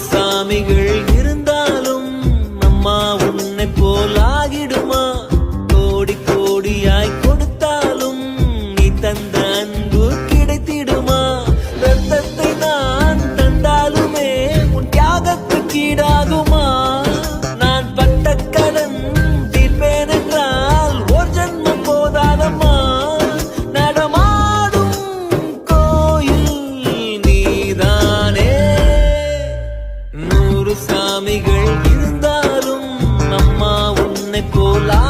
சாமிகள் இருந்தாலும் அம்மா உன்னை போலாகிடுமா? கோடி கோடியாய் கொடுத்தாலும் நீ தந்த அன்பு கிடைத்திடுமா? ரத்தத்தை நான் தந்தாலுமே உன் தியாகத்துக்கு ஈடாகுமா? நான் பட்ட கடன் தீர்ப்பேன் என்றால் ஒரு ஜன்மம் போதாதம்மா. நடமாடும் கோயில் நீதானே. 100 சாமிகள் இருந்தாலும் அம்மா உன்னை போலா